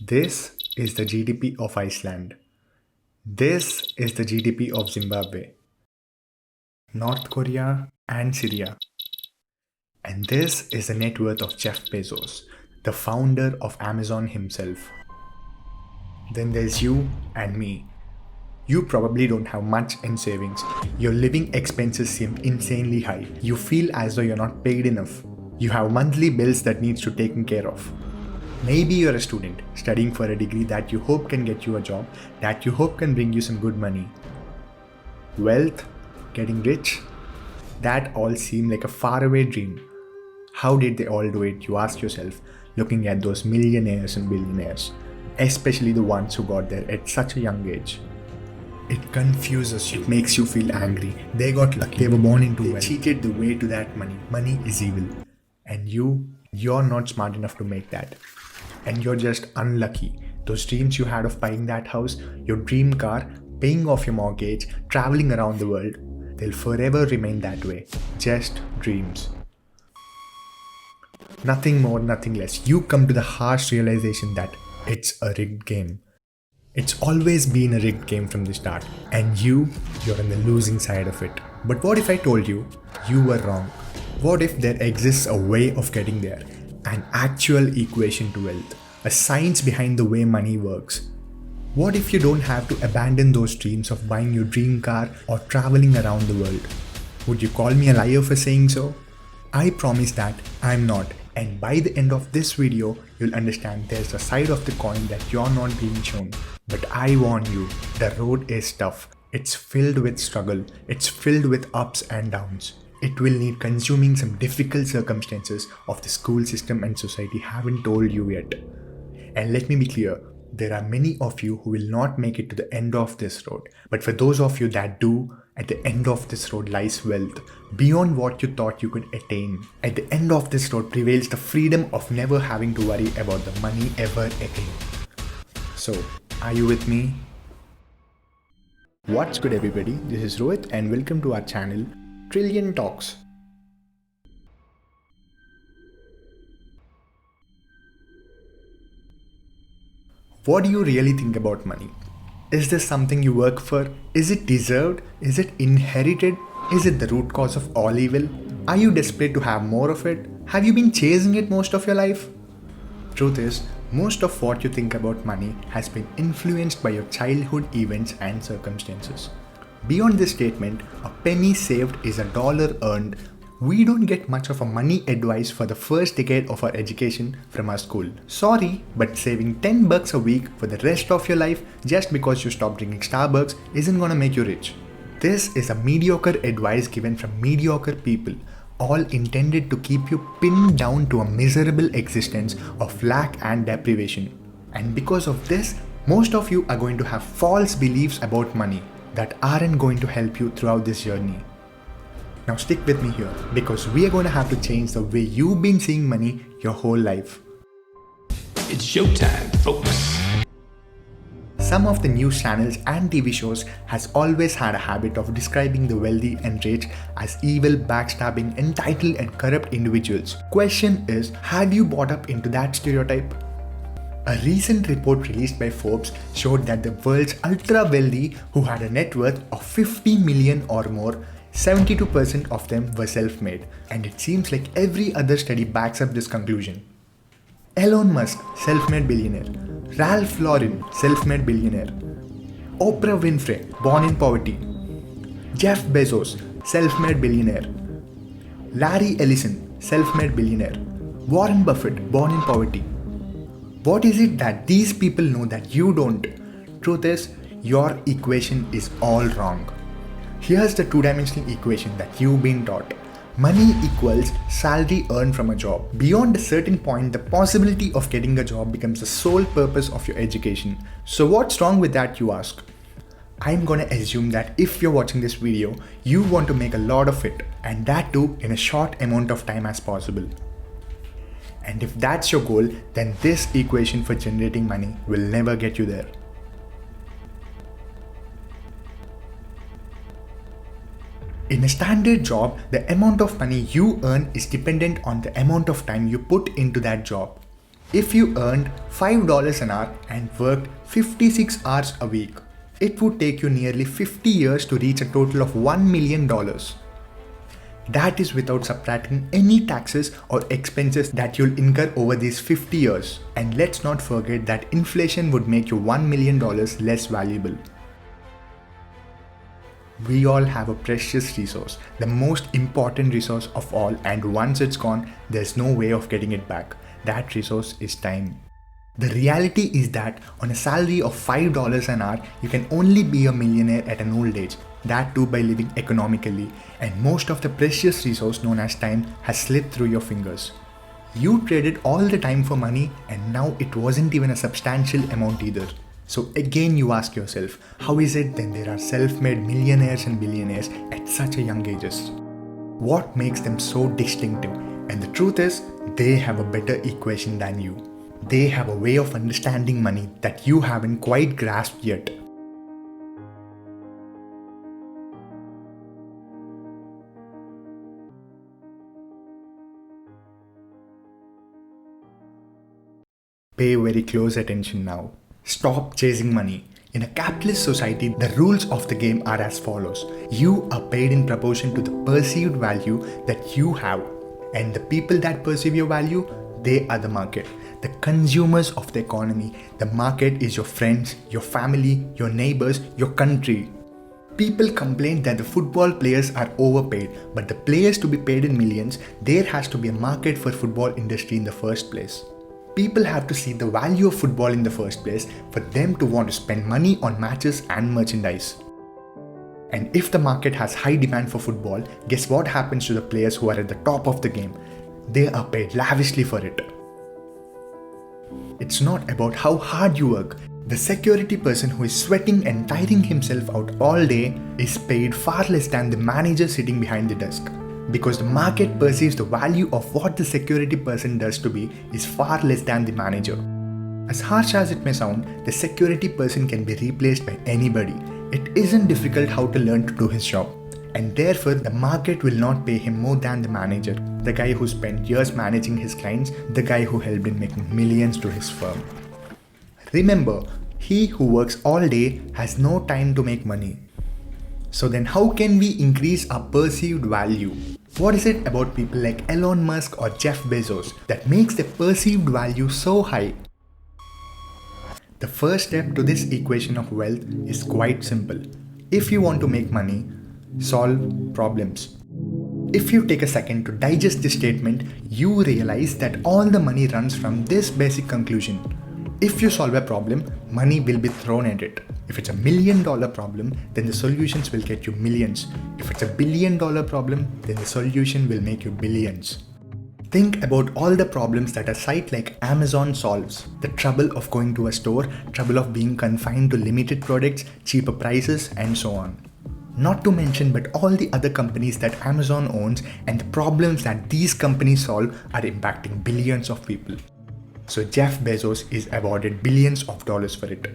This is the GDP of Iceland. This is the GDP of Zimbabwe, North Korea, and Syria. And this is the net worth of Jeff Bezos, the founder of Amazon himself. Then there's you and me. You probably don't have much in savings. Your living expenses seem insanely high. You feel as though you're not paid enough. You have monthly bills that needs to be taken care of. Maybe you're a student studying for a degree that you hope can get you a job, that you hope can bring you some good money. Wealth, getting rich, that all seem like a faraway dream. How did they all do it, you ask yourself, looking at those millionaires and billionaires, especially the ones who got there at such a young age. It confuses you, it makes you feel angry. They got lucky, they were born into wealth, cheated the way to that money. Money is evil. And you're not smart enough to make that. And you're just unlucky. Those dreams you had of buying that house, your dream car, paying off your mortgage, traveling around the world, they'll forever remain that way. Just dreams. Nothing more, nothing less. You come to the harsh realization that it's a rigged game. It's always been a rigged game from the start. And you're on the losing side of it. But what if I told you were wrong? What if there exists a way of getting there? An actual equation to wealth, a science behind the way money works. What if you don't have to abandon those dreams of buying your dream car or traveling around the world? Would you call me a liar for saying so? I promise that I'm not, and by the end of this video, you'll understand there's a side of the coin that you're not being shown. But I warn you, the road is tough. It's filled with struggle. It's filled with ups and downs. It will need consuming some difficult circumstances of the school system and society haven't told you yet. And let me be clear, there are many of you who will not make it to the end of this road. But for those of you that do, at the end of this road lies wealth, beyond what you thought you could attain. At the end of this road prevails the freedom of never having to worry about the money ever again. So, are you with me? What's good everybody, this is Rohit and welcome to our channel, Trillion Talks. What do you really think about money? Is this something you work for? Is it deserved? Is it inherited? Is it the root cause of all evil? Are you desperate to have more of it? Have you been chasing it most of your life? Truth is, most of what you think about money has been influenced by your childhood events and circumstances. Beyond this statement, a penny saved is a dollar earned. We don't get much of a money advice for the first decade of our education from our school. Sorry, but saving $10 a week for the rest of your life just because you stop drinking Starbucks isn't gonna make you rich. This is a mediocre advice given from mediocre people, all intended to keep you pinned down to a miserable existence of lack and deprivation. And because of this, most of you are going to have false beliefs about money that aren't going to help you throughout this journey. Now stick with me here because we are going to have to change the way you've been seeing money your whole life. It's showtime, folks. Some of the news channels and TV shows has always had a habit of describing the wealthy and rich as evil, backstabbing, entitled and corrupt individuals. Question is, have you bought up into that stereotype? A recent report released by Forbes showed that the world's ultra-wealthy who had a net worth of 50 million or more, 72% of them were self-made, and it seems like every other study backs up this conclusion. Elon Musk, self-made billionaire. Ralph Lauren, self-made billionaire. Oprah Winfrey, born in poverty. Jeff Bezos, self-made billionaire. Larry Ellison, self-made billionaire. Warren Buffett, born in poverty. What is it that these people know that you don't? Truth is, your equation is all wrong. Here's the two-dimensional equation that you've been taught. Money equals salary earned from a job. Beyond a certain point, the possibility of getting a job becomes the sole purpose of your education. So what's wrong with that, you ask? I'm gonna assume that if you're watching this video, you want to make a lot of it, and that too in a short amount of time as possible. And if that's your goal, then this equation for generating money will never get you there. In a standard job, the amount of money you earn is dependent on the amount of time you put into that job. If you earned $5 an hour and worked 56 hours a week, it would take you nearly 50 years to reach a total of $1 million. That is without subtracting any taxes or expenses that you'll incur over these 50 years. And let's not forget that inflation would make you $1 million less valuable. We all have a precious resource, the most important resource of all, and once it's gone, there's no way of getting it back. That resource is time. The reality is that on a salary of $5 an hour, you can only be a millionaire at an old age, that too by living economically, and most of the precious resource known as time has slipped through your fingers. You traded all the time for money and now it wasn't even a substantial amount either. So again you ask yourself, how is it then there are self-made millionaires and billionaires at such a young ages? What makes them so distinctive? And the truth is, they have a better equation than you. They have a way of understanding money that you haven't quite grasped yet. Pay very close attention now. Stop chasing money. In a capitalist society, the rules of the game are as follows. You are paid in proportion to the perceived value that you have. And the people that perceive your value, they are the market. The consumers of the economy. The market is your friends, your family, your neighbors, your country. People complain that the football players are overpaid, but the players to be paid in millions, there has to be a market for football industry in the first place. People have to see the value of football in the first place for them to want to spend money on matches and merchandise. And if the market has high demand for football, guess what happens to the players who are at the top of the game? They are paid lavishly for it. It's not about how hard you work. The security person who is sweating and tiring himself out all day is paid far less than the manager sitting behind the desk. Because the market perceives the value of what the security person does to be is far less than the manager. As harsh as it may sound, the security person can be replaced by anybody. It isn't difficult how to learn to do his job. And therefore, the market will not pay him more than the manager, the guy who spent years managing his clients, the guy who helped in making millions to his firm. Remember, he who works all day has no time to make money. So then how can we increase our perceived value? What is it about people like Elon Musk or Jeff Bezos that makes their perceived value so high? The first step to this equation of wealth is quite simple. If you want to make money, solve problems. If you take a second to digest this statement, you realize that all the money runs from this basic conclusion. If you solve a problem, money will be thrown at it. If it's $1 million problem, then the solutions will get you millions. If it's $1 billion problem, then the solution will make you billions. Think about all the problems that a site like Amazon solves. The trouble of going to a store, trouble of being confined to limited products, cheaper prices, and so on. Not to mention but all the other companies that Amazon owns and the problems that these companies solve are impacting billions of people. So Jeff Bezos is awarded billions of dollars for it.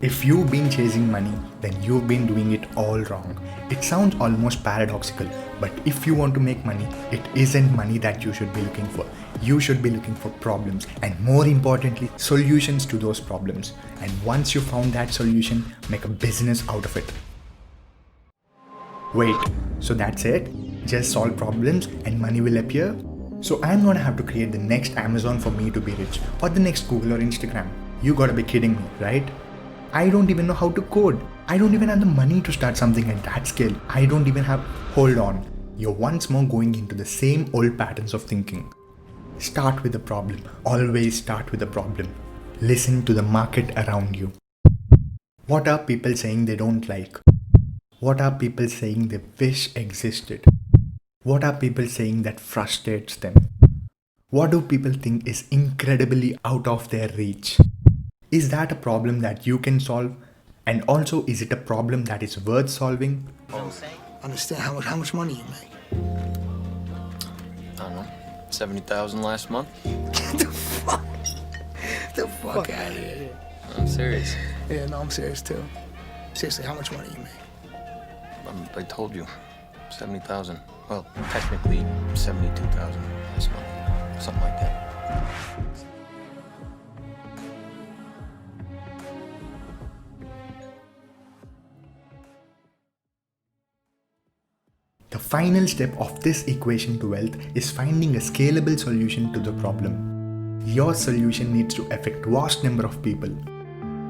If you've been chasing money, then you've been doing it all wrong. It sounds almost paradoxical, but if you want to make money, it isn't money that you should be looking for. You should be looking for problems and more importantly, solutions to those problems. And once you found that solution, make a business out of it. Wait, so that's it? Just solve problems and money will appear? So I'm gonna have to create the next Amazon for me to be rich, or the next Google or Instagram. You gotta be kidding me, right? I don't even know how to code. I don't even have the money to start something at that scale. I don't even have... Hold on. You're once more going into the same old patterns of thinking. Start with the problem. Always start with the problem. Listen to the market around you. What are people saying they don't like? What are people saying they wish existed? What are people saying that frustrates them? What do people think is incredibly out of their reach? Is that a problem that you can solve? And also, is it a problem that is worth solving? Understand how much money you make? I don't know, 70,000 last month. Get the fuck out of here. I'm serious. Yeah, no, I'm serious too. Seriously, how much money you make? I told you, 70,000. Well, technically 72,000 last month, something like that. final step of this equation to wealth is finding a scalable solution to the problem. Your solution needs to affect vast number of people.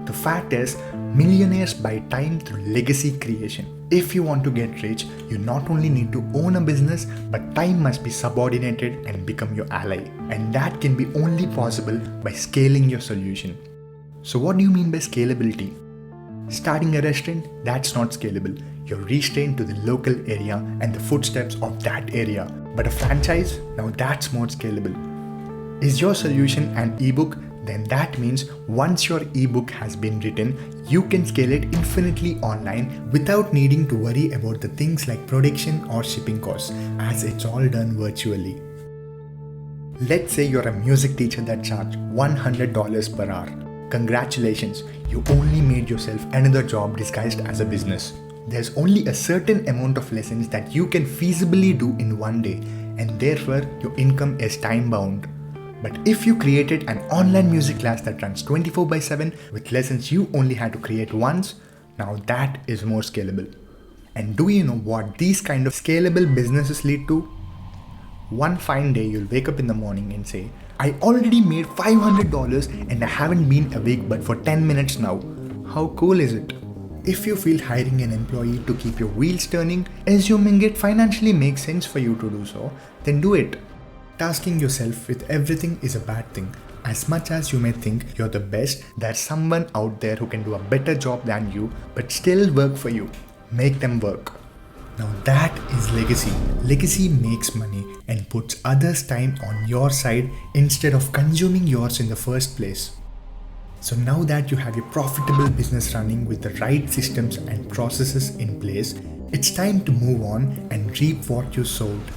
The fact is, millionaires buy time through legacy creation. If you want to get rich, you not only need to own a business, but time must be subordinated and become your ally. And that can be only possible by scaling your solution. So what do you mean by scalability? Starting a restaurant, that's not scalable. You're restrained to the local area and the footsteps of that area. But a franchise, now that's more scalable. Is your solution an ebook? Then that means once your ebook has been written, you can scale it infinitely online without needing to worry about the things like production or shipping costs, as it's all done virtually. Let's say you're a music teacher that charges $100 per hour. Congratulations, you only made yourself another job disguised as a business. There's only a certain amount of lessons that you can feasibly do in one day, and therefore your income is time bound. But if you created an online music class that runs 24/7 with lessons you only had to create once, now that is more scalable. And do you know what these kind of scalable businesses lead to? One fine day you'll wake up in the morning and say, I already made $500 and I haven't been awake but for 10 minutes now. How cool is it? If you feel hiring an employee to keep your wheels turning, assuming it financially makes sense for you to do so, then do it. Tasking yourself with everything is a bad thing. As much as you may think you're the best, there's someone out there who can do a better job than you but still work for you. Make them work. Now that is legacy. Legacy makes money and puts others' time on your side instead of consuming yours in the first place. So now that you have your profitable business running with the right systems and processes in place, it's time to move on and reap what you sowed.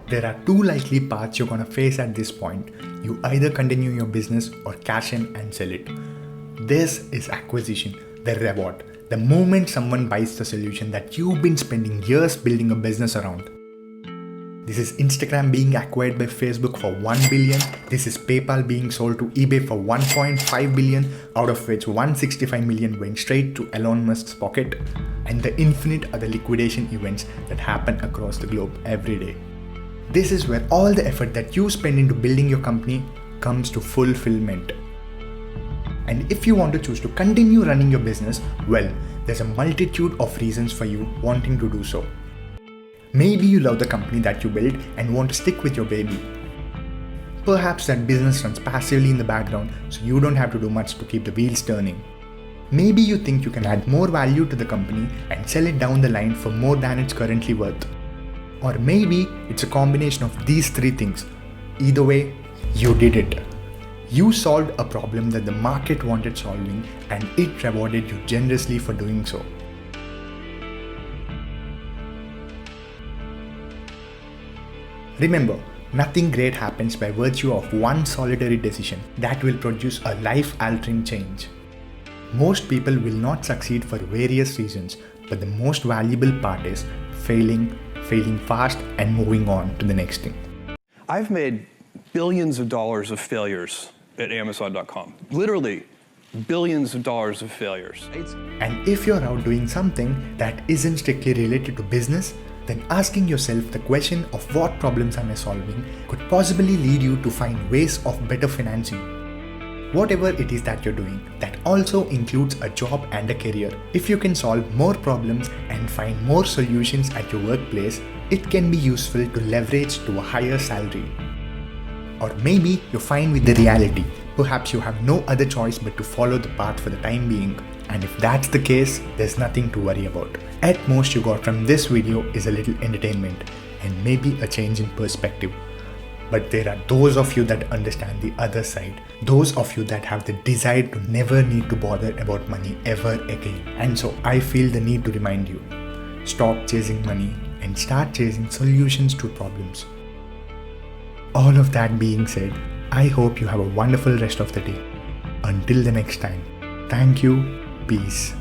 There are two likely paths you're gonna face at this point. You either continue your business or cash in and sell it. This is acquisition, the reward. The moment someone buys the solution that you've been spending years building a business around. This is Instagram being acquired by Facebook for $1 billion. This is PayPal being sold to eBay for $1.5 billion, out of which $165 million went straight to Elon Musk's pocket. And the infinite other liquidation events that happen across the globe every day. This is where all the effort that you spend into building your company comes to fulfillment. And if you want to choose to continue running your business, well, there's a multitude of reasons for you wanting to do so. Maybe you love the company that you built and want to stick with your baby. Perhaps that business runs passively in the background so you don't have to do much to keep the wheels turning. Maybe you think you can add more value to the company and sell it down the line for more than it's currently worth. Or maybe it's a combination of these three things. Either way, you did it. You solved a problem that the market wanted solving and it rewarded you generously for doing so. Remember, nothing great happens by virtue of one solitary decision that will produce a life-altering change. Most people will not succeed for various reasons, but the most valuable part is failing fast and moving on to the next thing. I've made billions of dollars of failures at Amazon.com. Literally billions of dollars of failures. And if you're out doing something that isn't strictly related to business, then asking yourself the question of what problems am I solving could possibly lead you to find ways of better financing. Whatever it is that you're doing, that also includes a job and a career. If you can solve more problems and find more solutions at your workplace, it can be useful to leverage to a higher salary. Or maybe you're fine with the reality. Perhaps you have no other choice but to follow the path for the time being. And if that's the case, there's nothing to worry about. At most you got from this video is a little entertainment and maybe a change in perspective. But there are those of you that understand the other side. Those of you that have the desire to never need to bother about money ever again. And so I feel the need to remind you. Stop chasing money and start chasing solutions to problems. All of that being said, I hope you have a wonderful rest of the day. Until the next time, thank you, peace.